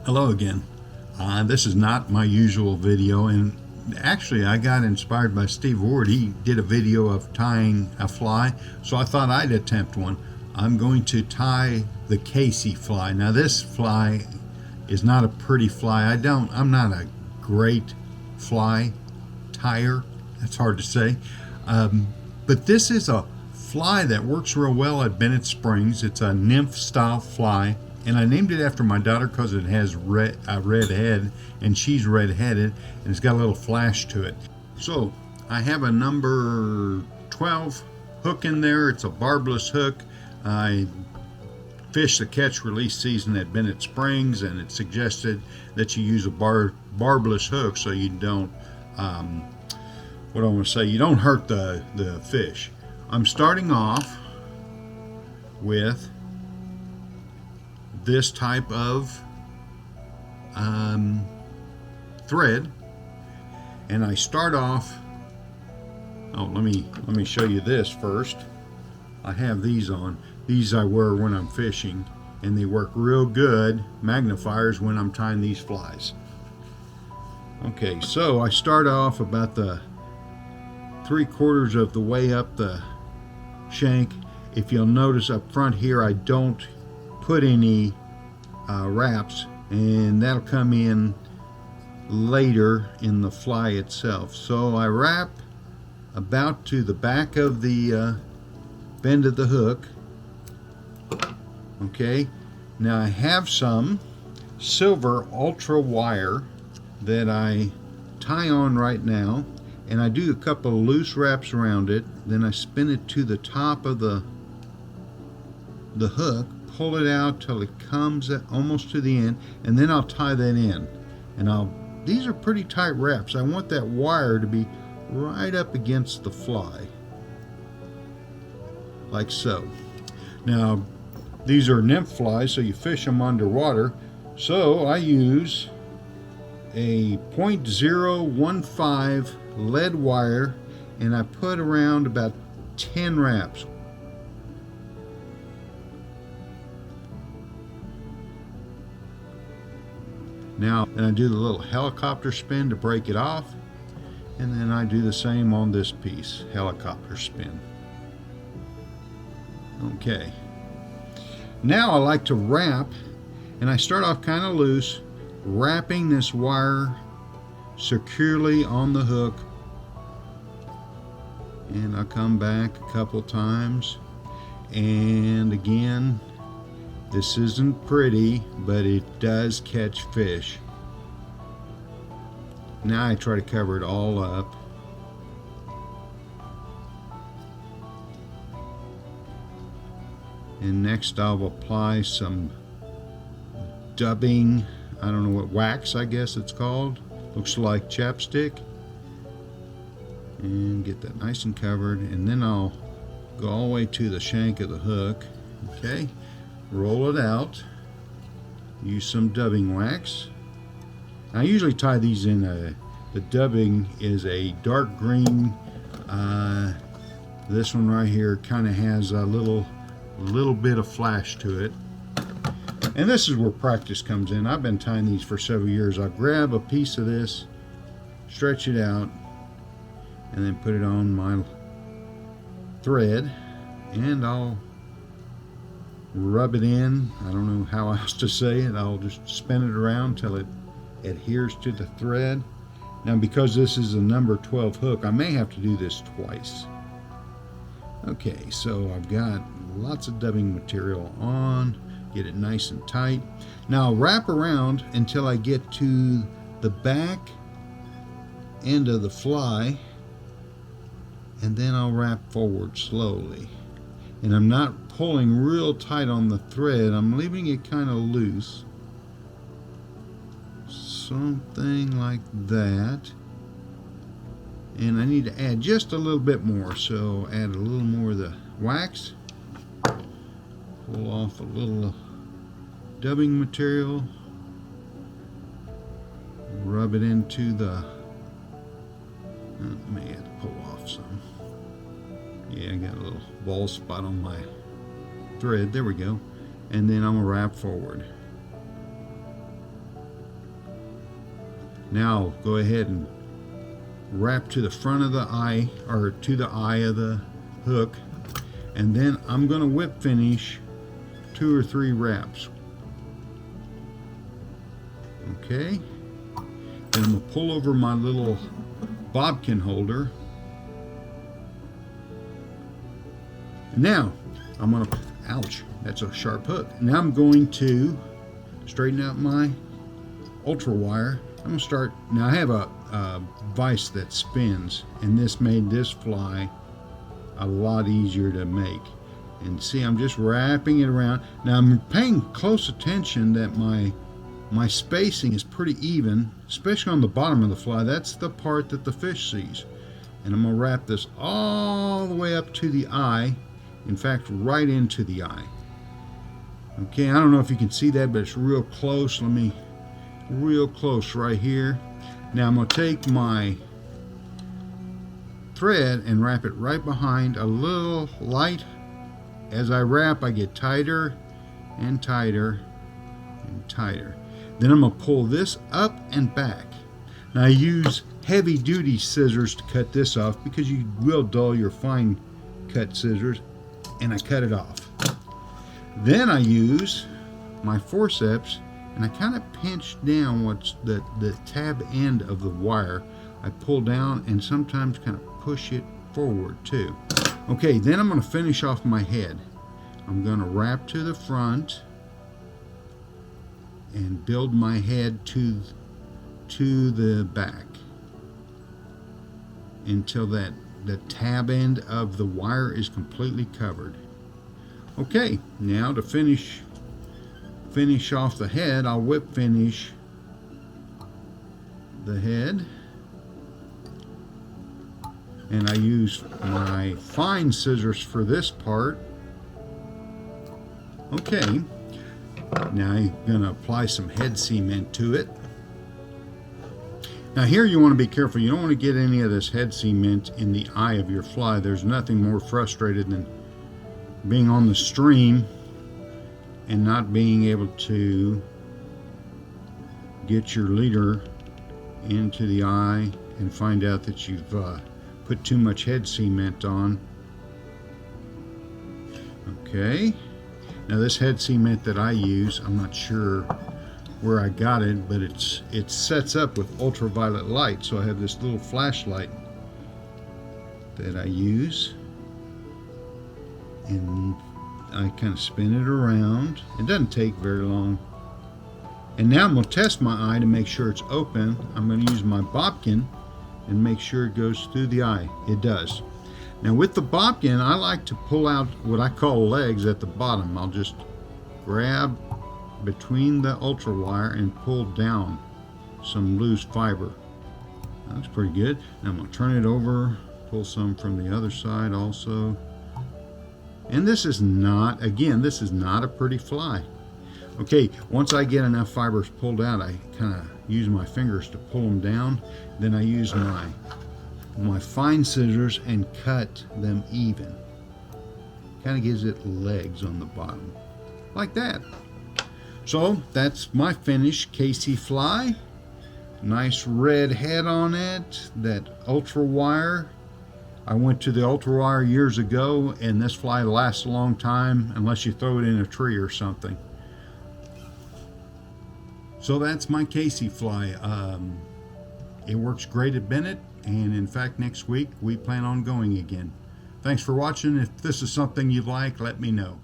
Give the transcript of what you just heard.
Hello again. This is not my usual video, and actually I got inspired by Steve Ward. He did a video of tying a fly, so I thought I'd attempt one. I'm going to tie the Casey fly. Now this fly is not a pretty fly. I'm not a great fly tyer. That's hard to say. But this is a fly that works real well at Bennett Springs. It's a nymph style fly, and I named it after my daughter because it has a red head, and she's red-headed, and it's got a little flash to it. So I have a number 12 hook in there. It's a barbless hook. I fished the catch release season at Bennett Springs, and it suggested that you use a barbless hook so you don't what I want to say, you don't hurt the fish. I'm starting off with this type of thread, and I start off. Oh, let me show you this first. I have these on. These I wear when I'm fishing, and they work real good, magnifiers, when I'm tying these flies. Okay, so I start off about the 3/4 of the way up the shank. If you'll notice up front here, I don't put any wraps, and that'll come in later in the fly itself. So I wrap about to the back of the bend of the hook. Okay, now I have some silver ultra wire that I tie on right now, and I do a couple of loose wraps around it. Then I spin it to the top of the hook, pull it out till it comes almost to the end, and then I'll tie that in. And these are pretty tight wraps. I want that wire to be right up against the fly, like so. Now these are nymph flies, so you fish them underwater. So I use a 0.015 lead wire, and I put around about 10 wraps. Now, and I do the little helicopter spin to break it off, and then I do the same on this piece, helicopter spin. Okay. Now I like to wrap, and I start off kind of loose, wrapping this wire securely on the hook, and I'll come back a couple times, and again, this isn't pretty, but it does catch fish. Now I try to cover it all up. And next I'll apply some dubbing, I don't know what, wax I guess it's called. Looks like chapstick. And get that nice and covered, and then I'll go all the way to the shank of the hook. Okay, roll it out, use some dubbing wax. I usually tie these in the dubbing is a dark green. This one right here kind of has a little bit of flash to it. And this is where practice comes in. I've been tying these for several years. I'll grab a piece of this, stretch it out, and then put it on my thread, and I'll rub it in. I don't know how else to say it. I'll just spin it around till it adheres to the thread. Now, because this is a number 12 hook, I may have to do this twice. Okay, so I've got lots of dubbing material on. Get it nice and tight. Now I'll wrap around until I get to the back end of the fly, and then I'll wrap forward slowly. And I'm not pulling real tight on the thread. I'm leaving it kind of loose. Something like that. And I need to add just a little bit more, so add a little more of the wax. Pull off a little dubbing material. Rub it into the... I may have to pull off some. Yeah, I got a little bald spot on my thread. There we go. And then I'm going to wrap forward. Now go ahead and wrap to the front of the eye, or to the eye of the hook, and then I'm going to whip finish 2 or 3 wraps. Okay, then I'm going to pull over my little bobbin holder. Now I'm going to, ouch, that's a sharp hook. Now I'm going to straighten out my ultra wire. I'm going to start, now I have a vise that spins, and this made this fly a lot easier to make. And see, I'm just wrapping it around. Now I'm paying close attention that my spacing is pretty even, especially on the bottom of the fly. That's the part that the fish sees. And I'm going to wrap this all the way up to the eye. In fact, right into the eye. Okay, I don't know if you can see that, but it's real close. Real close right here. Now I'm going to take my thread and wrap it right behind, a little light. As I wrap, I get tighter and tighter and tighter. Then I'm going to pull this up and back. Now I use heavy duty scissors to cut this off because you will dull your fine cut scissors, and I cut it off. Then I use my forceps and I kind of pinch down what's the tab end of the wire. I pull down and sometimes kind of push it forward too. Okay, then I'm going to finish off my head. I'm going to wrap to the front and build my head to the back until the tab end of the wire is completely covered. Okay, now to finish off the head, I'll whip finish the head, and I use my fine scissors for this part. Okay, now I'm going to apply some head cement to it. Now here you want to be careful. You don't want to get any of this head cement in the eye of your fly. There's nothing more frustrated than being on the stream and not being able to get your leader into the eye and find out that you've put too much head cement on. Okay, now this head cement that I use, I'm not sure where I got it, but it sets up with ultraviolet light, so I have this little flashlight that I use, and I kind of spin it around. It doesn't take very long. And now I'm going to test my eye to make sure it's open. I'm going to use my bobbin and make sure it goes through the eye. It does. Now with the bobbin, I like to pull out what I call legs at the bottom. I'll just grab between the ultra wire and pull down some loose fiber. That's pretty good. Now I'm going to turn it over, pull some from the other side also. And this is not, again, this is not a pretty fly. Okay, once I get enough fibers pulled out, I kind of use my fingers to pull them down. Then I use my fine scissors and cut them even. Kind of gives it legs on the bottom, like that. So that's my finished Casey fly. Nice red head on it, that ultra wire. I went to the ultra wire years ago, and this fly lasts a long time unless you throw it in a tree or something. So that's my Casey fly. It works great at Bennett, and in fact next week we plan on going again. Thanks for watching. If this is something you like, let me know.